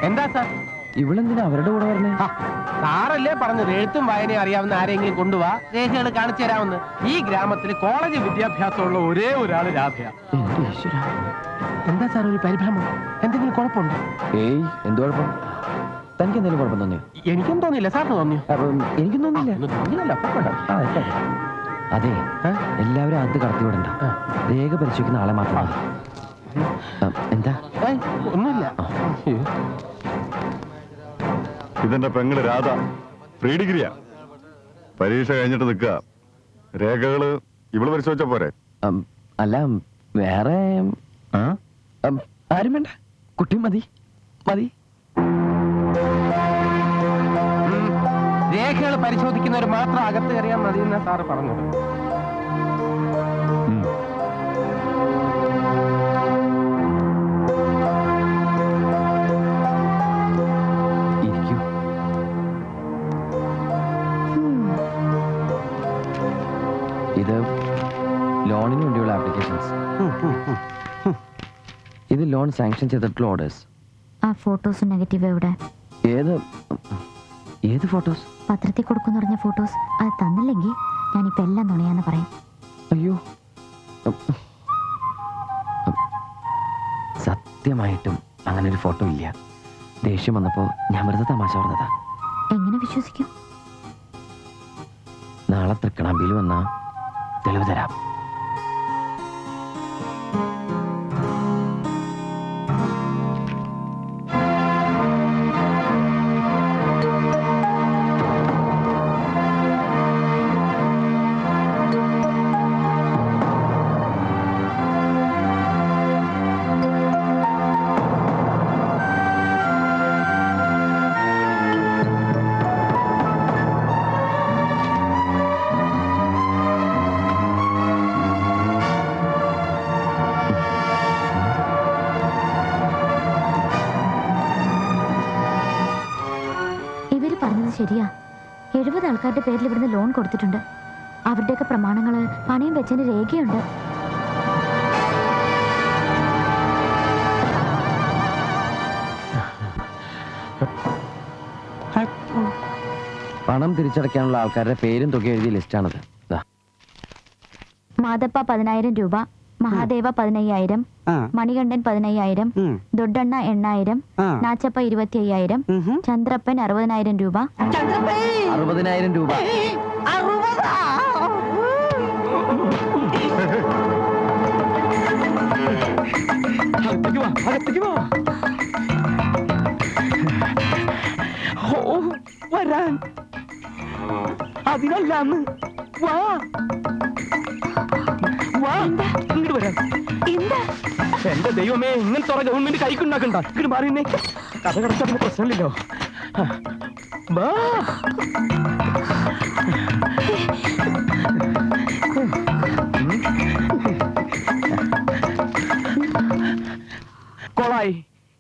എന്താ സാർ ഇവളെന്തിനാ അവരുടെ കൂടെ പറഞ്ഞേ? സാറല്ലേ പറഞ്ഞത് എഴുത്തും വായനയും അറിയാവുന്ന ആരെങ്കിലും കൊണ്ടുപോവാ, രേഖകൾ കാണിച്ചു തരാമെന്ന്. ഈ ഗ്രാമത്തിൽ കോളേജ് വിദ്യാഭ്യാസമുള്ള ഒരേ ഒരാള് രാധയാ. എന്താ സാർ ഒരു പരിഭ്രമം? എന്തെങ്കിലും കുഴപ്പമുണ്ടോ? ഏയ്, എന്ത് കുഴപ്പം? തനിക്ക് എന്തെങ്കിലും കുഴപ്പം തോന്നിയോ? എനിക്കും തോന്നിയില്ല. സാറിന് തോന്നിയോ? എനിക്കും തോന്നിയില്ല. അതെ, എല്ലാവരും അത് കടത്തിവിടണ്ട. രേഖ പരിശോധിക്കുന്ന ആളെ മാത്രം. എന്താ? ഒന്നുമില്ല. ഇതെന്റെ പെങ്ങള് രാധ, പ്രീ ഡിഗ്രിയാ. പരീക്ഷ കഴിഞ്ഞിട്ട് നിൽക്കുക. രേഖകള് ഇവള് പരിശോധിച്ച പോരെ? അല്ല, വേറെ ആരും വേണ്ട. കുട്ടി മതി. രേഖകൾ പരിശോധിക്കുന്നവർ മാത്രം അകത്ത് കയറിയാൽ മതി എന്നാ സാറ് പറഞ്ഞത്. ഇത് ലോണിന് വേണ്ടിയുള്ള ആപ്ലിക്കേഷൻസ്. ഇത് ലോൺ സാങ്ഷൻ ചെയ്തിട്ടുള്ള ഓർഡേഴ്സ്. ആ ഫോട്ടോസ് നെഗറ്റീവ് എവിടെ? ഏത് ഫോട്ടോസ്? പത്രത്തിൽ കൊടുക്കുന്ന പറഞ്ഞ ഫോട്ടോസ്. അത് തന്നില്ലെങ്കിൽ ഞാനിപ്പോ എല്ലാം നുണയാന്ന് പറയും. അയ്യോ, സത്യമായിട്ടും അങ്ങനെ ഒരു ഫോട്ടോ ഇല്ല. ദേഷ്യം വന്നപ്പോ ഞാൻ വെറുതെ തമാശ പറഞ്ഞതാ. എങ്ങനെ വിശ്വസിക്കും? നാളെ തൃക്കണാമ്പിയിൽ വന്നാ തെളിവ് തരാം. ശരിയാ, 70 ആൾക്കാരുടെ പേരിൽ ഇവിടുന്ന് ലോൺ കൊടുത്തിട്ടുണ്ട്. അവരുടെയൊക്കെ പ്രമാണങ്ങള് പണയം വെച്ചതിന് രേഖയുണ്ട്. പണം തിരിച്ചടയ്ക്കാനുള്ള ആൾക്കാരുടെ പേരും തുക എഴുതിയ ലിസ്റ്റാണത്. മാതപ്പ 10,000 രൂപ, മഹാദേവ 15,000, മണികണ്ഠൻ 15,000, ദൊഡണ്ണ 8,000, നാച്ചപ്പ 25,000, ചന്ദ്രപ്പൻ 60,000 രൂപ. 60,000 രൂപ. വരാൻ അതിനല്ലാന്ന്. വാ ഇങ്ങോട്ട് വരാൻ. എന്റെ ദൈവമേ, ഇങ്ങനത്തെ ഗവൺമെന്റ് കൈക്കുണ്ടാക്കണ്ട. ഇങ്ങോട്ട് മാറിയുന്നേ. കഥ കടച്ചാ പിന്നെ പ്രശ്നമില്ലല്ലോ. കൊളായി,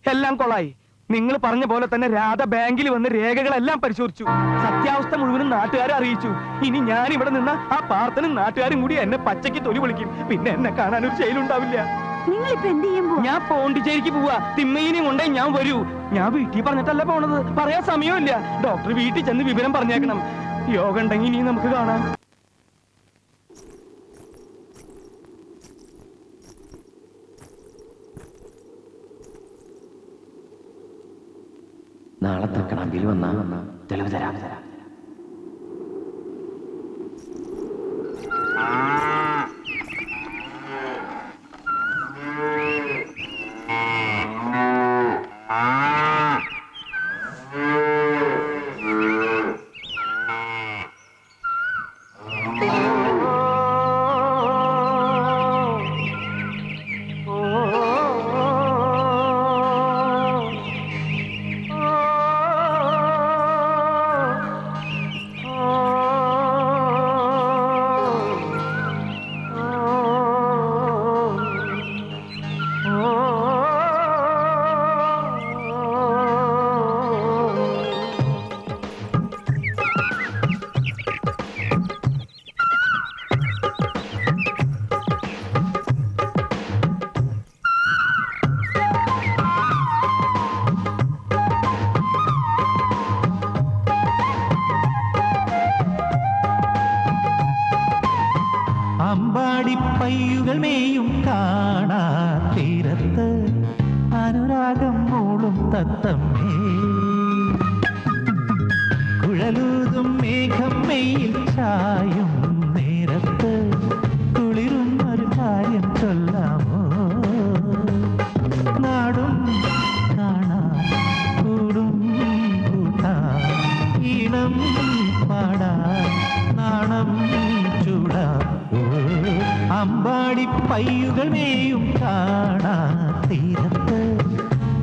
എല്ലാം കൊളായി. നിങ്ങൾ പറഞ്ഞ പോലെ തന്നെ രാധ ബാങ്കിൽ വന്ന് രേഖകളെല്ലാം പരിശോധിച്ചു. സത്യാവസ്ഥ മുഴുവനും നാട്ടുകാരെ അറിയിച്ചു. ഇനി ഞാൻ ഇവിടെ നിന്ന ആ പാർത്തനും നാട്ടുകാരും കൂടി എന്നെ പച്ചയ്ക്ക് തൊലി വിളിക്കും. പിന്നെ എന്നെ കാണാൻ ഒരു ശൈലുണ്ടാവില്ല. ഞാൻ പോണ്ടിച്ചേരിക്ക് പോവാ. തിമ്മയിനെയും കൊണ്ടേ ഞാൻ വരൂ. ഞാൻ വീട്ടിൽ പറഞ്ഞിട്ടല്ല പോണത്. പറയാൻ സമയമില്ല. ഡോക്ടർ വീട്ടിൽ ചെന്ന് വിവരം പറഞ്ഞേക്കണം. യോഗ ഉണ്ടെങ്കിൽ ഇനി നമുക്ക് കാണാം. നാളെ തൃക്കണാമ്പിയിൽ വന്നാ തെളിവ് തരാം. പയ്യുകൾ മേയും കാണാ തീരത്ത് അനുരാഗം മൂളും തത്തമ്മേ കുഴലൂതും മേഘം മെയിൽ ചായും നേരത്ത് കുളിരും ഒരു കാര്യം ചൊല്ലാമോ നാടും കാണാ കൂടും കൂട്ടാ ഈണം പാടാ നാണം ചൂടാ അമ്പാടി പയ്യുകൾ മേയും കാണാ തീരത്ത്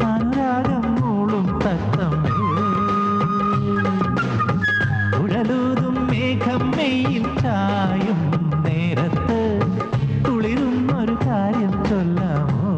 അനുരാഗം മൂളും തത്തമ്മേ കുഴലൂതും മേഘം മെയിൽ ചായും നേരത്ത് കുളിരും ഒരു കാര്യം ചൊല്ലാമോ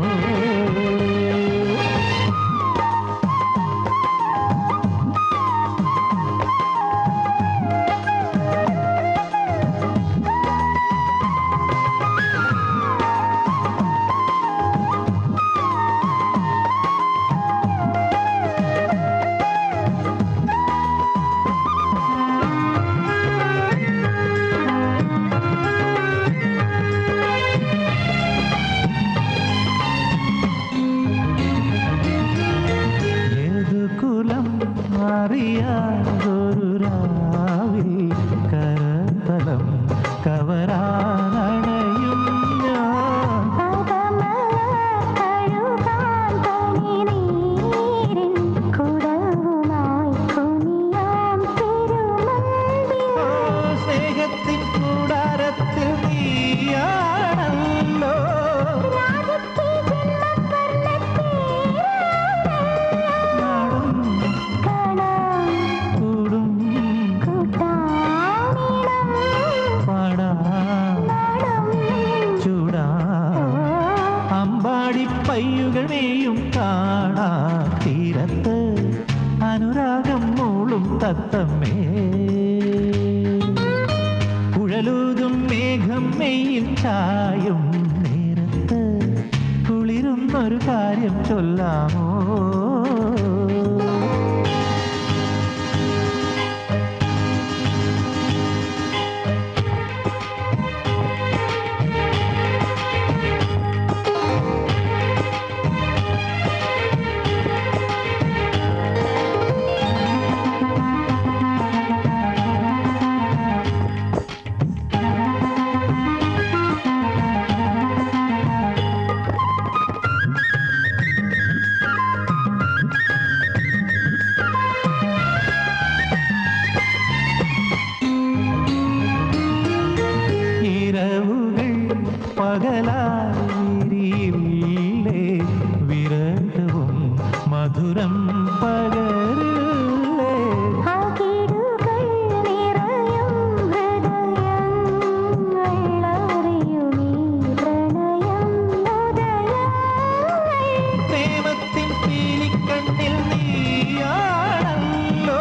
അറിയാതൊരു രാവിൽ കരതലം കവരാനണയും സ്നേഹത്തിൻ കൂടാരത്തിൽ നീയാണല്ലോ പയ്യുകൾ മേയും കാണാ തീരത്ത് അനുരാഗം മൂളും തത്തമ്മേ കുഴലൂതും മേഘം മെയിൽ ചായും നേരത്ത് കുളിരും ഒരു കാര്യം ചൊല്ലാമോ പകലായിരിയില്ലേ വിരഹവും മധുരം പകരില്ലേ പ്രേമത്തിൻ പീലിക്കണ്ണിൽ നീയാണല്ലോ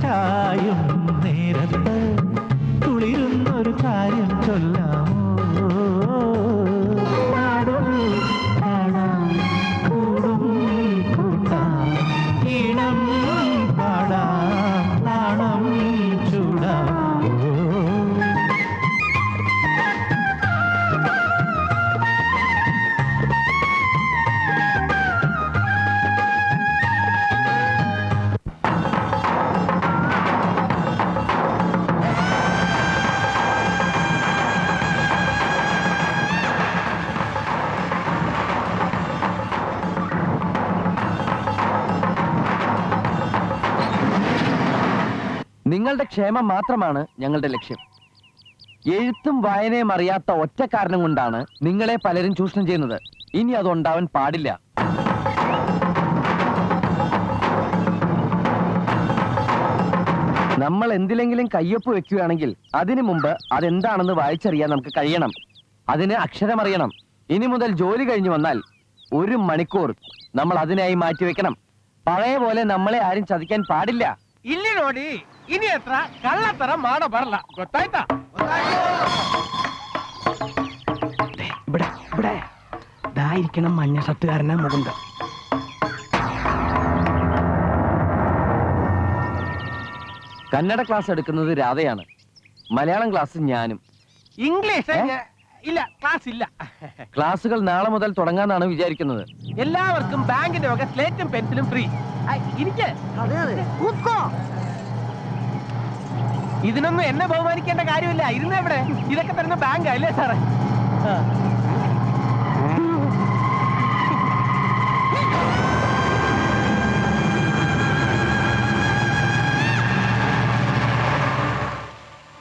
ചായും നേരത്ത് കുളിരുന്നൊരു കാര്യം ചൊല്ലാമോ നാടും കാണാം കൂടും കൂട്ടാം ഈണം പാടാം നാണം ചൂടാം നിങ്ങളുടെ ക്ഷേമം മാത്രമാണ് ഞങ്ങളുടെ ലക്ഷ്യം. എഴുത്തും വായനയും അറിയാത്ത ഒറ്റ കാരണം കൊണ്ടാണ് നിങ്ങളെ പലരും ചൂഷണം ചെയ്യുന്നത്. ഇനി അതുണ്ടാവാൻ പാടില്ല. നമ്മൾ എന്തിലെങ്കിലും കയ്യൊപ്പ് വെക്കുകയാണെങ്കിൽ അതിനു മുമ്പ് അതെന്താണെന്ന് വായിച്ചറിയാൻ നമുക്ക് കഴിയണം. അതിന് അക്ഷരമറിയണം. ഇനി മുതൽ ജോലി കഴിഞ്ഞു വന്നാൽ 1 മണിക്കൂർ നമ്മൾ അതിനായി മാറ്റിവെക്കണം. പഴയ പോലെ നമ്മളെ ആരും ചതിക്കാൻ പാടില്ല. ಇಲ್ಲಿ ನೋಡಿ ಇನಿ ಹತ್ರ ಕಳ್ಳತರ ಮಾಡಬಾರಲ್ಲ ಗೊತ್ತಾಯ್ತಾ? ഇവിടെ ഇവിടെ ഇതായിരിക്കണം മഞ്ഞ ഷർട്ടുകാരനാ മുകുന്ദ. കന്നഡ ക്ലാസ് എടുക്കുന്നത് രാധയാണ്, മലയാളം ക്ലാസ് ഞാനും. ഇംഗ്ലീഷ് ഇല്ല, ക്ലാസ് ഇല്ല. ക്ലാസുകൾ നാളെ മുതൽ തുടങ്ങാന്നാണ് വിചാരിക്കുന്നത്. എല്ലാവർക്കും ബാങ്കിന്റെ വക സ്ലേറ്റും പെൻസിലും ഫ്രീ. ഇരിക്കെ ഇതിനൊന്നും എന്നെ ബഹുമാനിക്കേണ്ട കാര്യമില്ല. ഇരുന്നെവിടെ? ഇതൊക്കെ തരുന്ന ബാങ്ക് അല്ലേ സാറേ?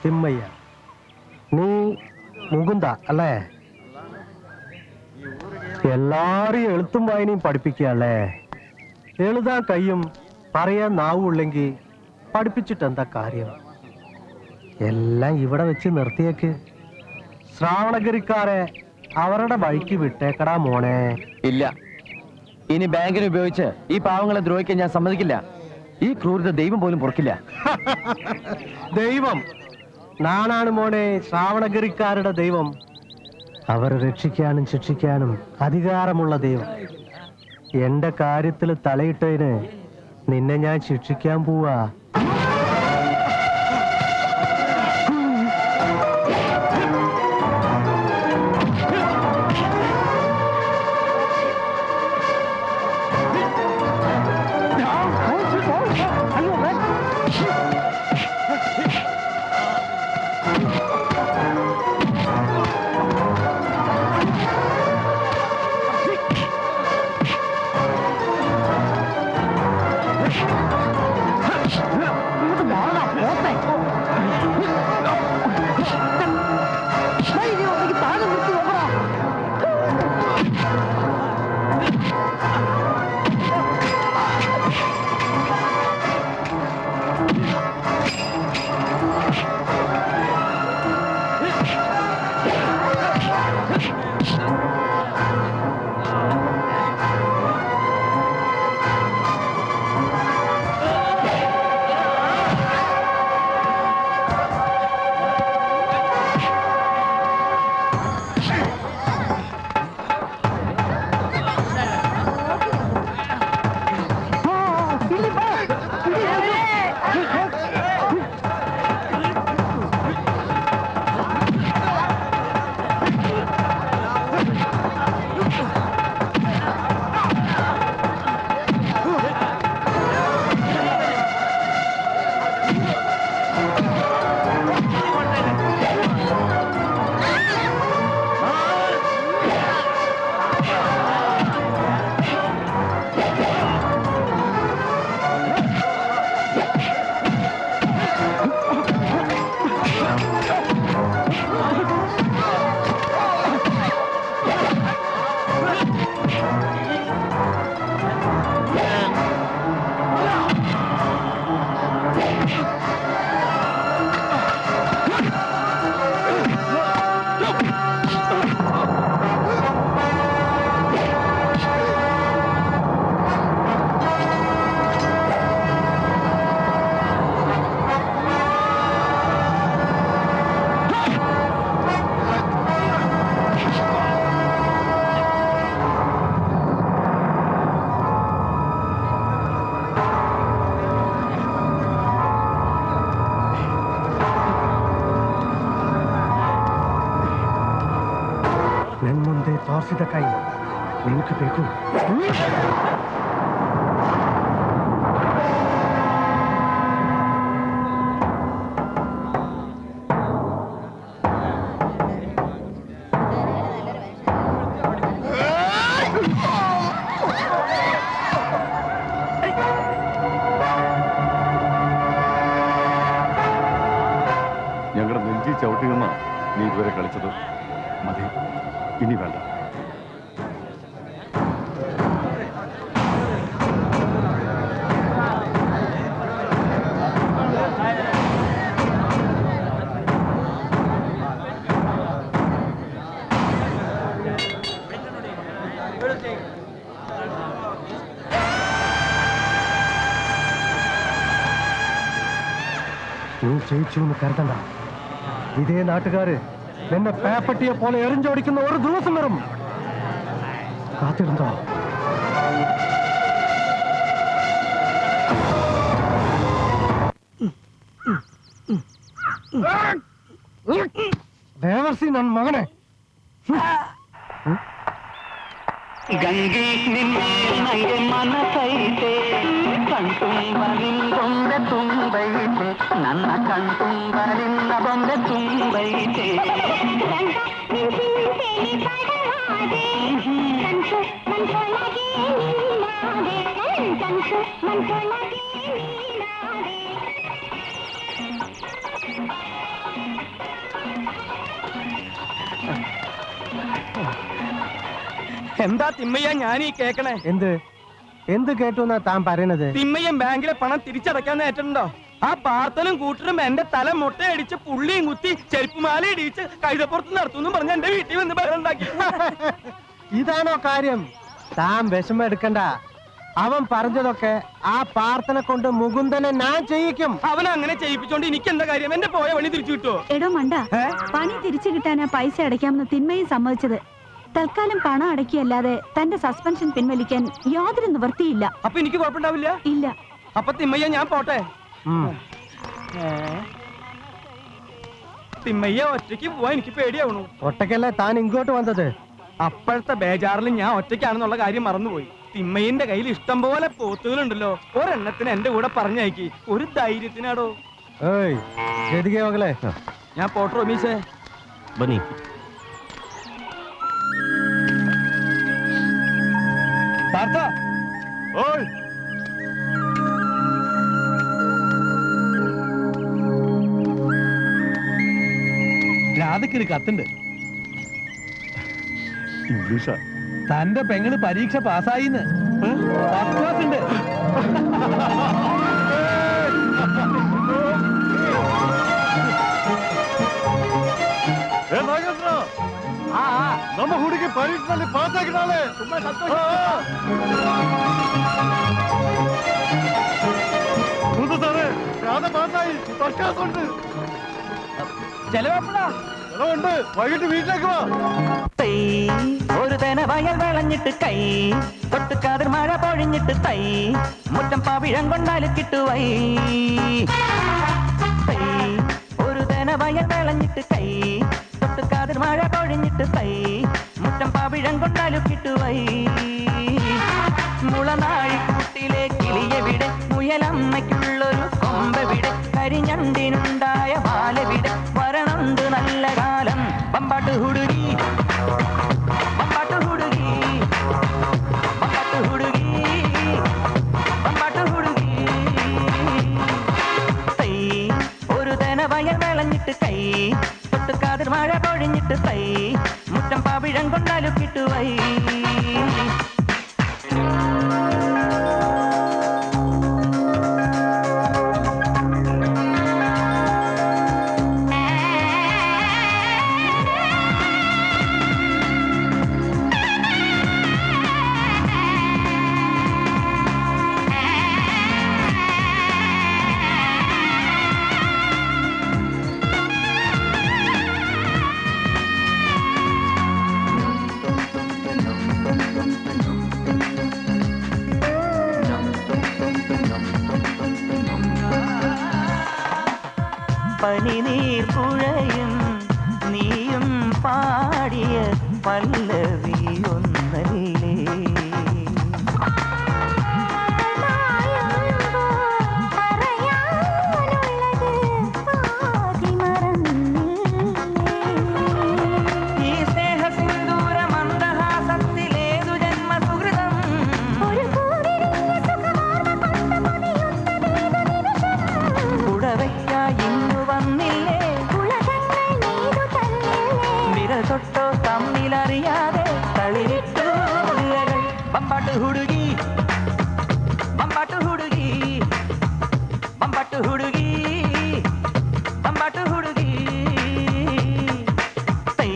തിമ്മയ്യ, നീ മുകുന്ദ അല്ലേ? എല്ലാരെയും എഴുത്തും വായനയും പഠിപ്പിക്കുകയല്ലേ? എഴുതാൻ കയ്യും പറയാൻ നാവുള്ളെങ്കിൽ പഠിപ്പിച്ചിട്ട് എന്താ കാര്യം? എല്ലാം ഇവിടെ വെച്ച് നിർത്തിയേക്ക്. ശ്രാവണഗിരിക്കാരെ അവരുടെ വഴിക്ക് വിട്ടേക്കടാ മോനെ. ഇല്ല, ഇനി ബാങ്കിനെ ഉപയോഗിച്ച് ഈ പാവങ്ങളെ ദ്രോഹിക്കാൻ ഞാൻ സമ്മതിക്കില്ല. ഈ ക്രൂരത ദൈവം പോലും പൊറുക്കില്ല. ദൈവം നാനാണ് മോനെ ശ്രാവണഗിരിക്കാരുടെ ദൈവം. അവരെ രക്ഷിക്കാനും ശിക്ഷിക്കാനും അധികാരമുള്ള ദൈവം. എന്റെ കാര്യത്തിൽ തലയിട്ടതിന് നിന്നെ ഞാൻ ശിക്ഷിക്കാൻ പോവാ. ನನ್ ಮುಂದೆ ತೋರಿಸಿದ ಕೈ ನಿನಗೆ ಬೇಕು. ഞങ്ങളുടെ നെഞ്ചി ചവിട്ടി നിന്ന നീ ഇതുവരെ കളിച്ചത് മതി, ഇനി വേണ്ട. ജയിച്ചു എന്ന് കരുതണ്ട. ഇതേ നാട്ടുകാര് എന്നെ പേപ്പട്ടിയെ പോലെ എറിഞ്ചോടിക്കുന്ന ഒരു ദിവസം വരും. കാത്തിരുന്നോ? ദേവർസി നൻ മകനെ ಗಂಗೆ ನಿನ್ನೆ ಮನಸೈತೆ ಕಣ್ತುಂಬ ನಿಂದೊಂದೆ ತುಂಬೈತೆ ನನ್ನ ಕಣ್ತುಂಬ ನಿನ್ನ ಬೊಂದೆ ತುಂಬೈತೆ എന്താ തിമ്മയ്യ ഞാൻ ഈ കേക്കണേ? എന്ത് എന്ത് കേട്ടു എന്നാ താൻ പറയണത്? തിമ്മയ്യൻ ബാങ്കിലെ പണം തിരിച്ചടക്കാൻ നേറ്റുണ്ടോ? ആ പാർത്തലും കൂട്ടരും എന്റെ തല മുട്ടയടിച്ച് പുള്ളിയും കുത്തി ചെരുപ്പുമാല ഇടിച്ച് കൈതപ്പുറത്ത് നടത്തുന്നു പറഞ്ഞ എന്റെ വീട്ടിൽ വന്ന് ബഹളുണ്ടാക്കി. ഇതാണോ കാര്യം? താൻ വിഷമം എടുക്കണ്ട. അവൻ പറഞ്ഞതൊക്കെ ആ പാർത്തനെ കൊണ്ട് മുകുന്ദനെ ഞാൻ ചെയ്യിക്കും. അവൻ അങ്ങനെ ചെയ്യിപ്പിച്ചോണ്ട് എനിക്ക് എന്താ കാര്യം? എന്റെ പോയ വഴി തിരിച്ചു കിട്ടുമോ? എടോ മണ്ട, പണി തിരിച്ചു കിട്ടാനാ പൈസ അടയ്ക്കാമെന്ന് തിന്മയും സമ്മതിച്ചത്. തൽക്കാലം പണം അടക്കിയല്ലാതെ തന്റെ സസ്പെൻഷൻ പിൻവലിക്കാൻ യാതൊരു നിവൃത്തിയില്ല. അപ്പൊ എനിക്ക് കുഴപ്പമുണ്ടാവില്ല? ഇല്ല. അപ്പൊ തിമ്മയ്യ ഞാൻ പോട്ടെ. തിമ്മയ്യ ഒറ്റയ്ക്ക് പോവാൻ എനിക്ക് പേടിയാവണു. ഒറ്റയ്ക്കല്ലേ താൻ ഇങ്ങോട്ട് വന്നത്? അപ്പോഴത്തെ ബേജാറിൽ ഞാൻ ഒറ്റയ്ക്കാണെന്നുള്ള കാര്യം മറന്നുപോയി. തിമ്മയിന്റെ കയ്യിൽ ഇഷ്ടം പോലെ പോത്തുകളുണ്ടല്ലോ. ഒരെണ്ണത്തിന് എന്റെ കൂടെ പറഞ്ഞയക്കി. ഒരു ധൈര്യത്തിനാടോ. ഏയ് ഗതികേ മകളെ, ഞാൻ പോട്ടോ റമീസേ. ബന്നി പാർത്ത, ഓയ് രാധയ്ക്കൊരു കത്തുണ്ട്. ഇംഗ്ലീഷാ. തന്റെ പെങ്ങള് പരീക്ഷ പാസ്സായിന്ന്. ഫസ്റ്റ് ക്ലാസ് ഉണ്ട്. ನಮ್ಮ ಹುಡುಗಿ ಪರೀಕ್ಷೆಯಲ್ಲಿ ಪಾಸ್ ಆಗಿದ್ದಾಳೆ. ತುಂಬಾ ಸಂತೋಷ. ಹೌದು ಸರ್, ರಾಧಾ ಪಾಸ್ ಆയി. ಫಸ್ಟ್ ಕ್ಲಾಸ್ ഉണ്ട്. ചെലവെപ്പടാ? ചെലവുണ്ട്. വൈകിട്ട് വീട്ടിലേക്ക് വാ. ഒരു തന വയൽ വിളഞ്ഞിട്ട് കൈ തൊട്ടുകാതിർ മഴ പൊഴിഞ്ഞിട്ട് തൈ മുറ്റം പവിഴം കൊണ്ടാല് കിട്ടുവൈ. ഒരു തന വയൽ വിളഞ്ഞിട്ട് കൈ തൊട്ടുകാതിർ മഴ പൊഴിഞ്ഞിട്ട് തൈ മുറ്റം പവിഴം കൊണ്ടാലു കിട്ടുവൈ. മുളനാഴിക്കൂട്ടിലെ കിളിയെവിടെ, മുയലമ്മയ്ക്കുള്ളൊരു കൊമ്പെവിടെ, കരിഞ്ഞണ്ടിനുണ്ടായ പാലെവിടെ, വരണുണ്ട് നല്ല കാലം. പമ്പാട്ട് ഹുടുകി പമ്പാട്ട് ഹുടുകി പമ്പാട്ട് ഹുടുകി പമ്പാട്ട് ഹുടുകി. തൈ ഒരു തന വയൽ വിളഞ്ഞിട്ട് കൈ തൊട്ടുകാതിർ മഴ പൊഴിഞ്ഞിട്ട് തൈ മുറ്റം പവിഴം കൊണ്ടാലു കിട്ടുവൈ. പനിനീർ പുഴയും നീയും പാടിയ പല്ലവി ഒന്നല്ലേ. ഈ സ്നേഹസിന്ദൂര മന്ദഹാസത്തിലേതു ജന്മസുഹൃതം. കുടവയ്ക്കായി വന്നില്ലേ, വിരൽ തൊട്ടോ തമ്മിലറിയാതെ തളിരിട്ടു വിരകൾ. പമ്പാട്ട് ഹുടുകി പമ്പാട്ട് ഹുടുകി പമ്പാട്ട് ഹുടുകി പമ്പാട്ട് ഹുടുകി. തൈ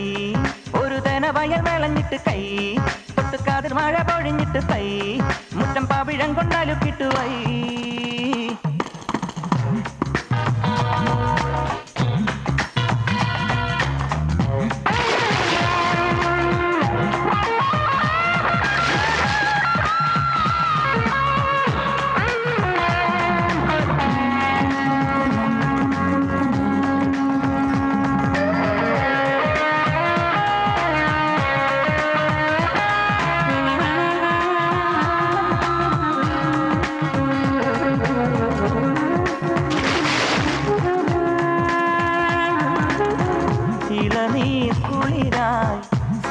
ഒരു തന വയൽ വിളഞ്ഞിട്ട് കൈ തൊട്ടുകാതിർ മഴ പൊഴിഞ്ഞിട്ട് തൈ മുറ്റം പവിഴം കൊണ്ടാലു കിട്ടുവൈ.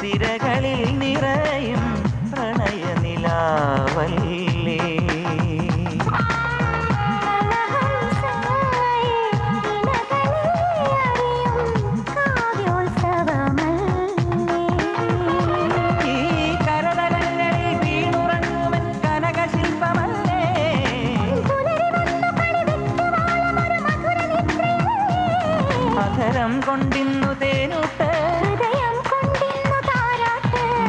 സിരകളിൽ നിറയും പ്രണയ നിലാവല്ലേ ഈ കരതലങ്ങളിൽ വീണുറങ്ങുമൻ കനകശില്പമല്ലേ അധരം കൊണ്ടിന്നു തേനൂട്ട്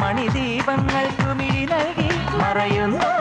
മണിദീപങ്ങൾക്ക് മിഴി നൽകി മറയുന്നു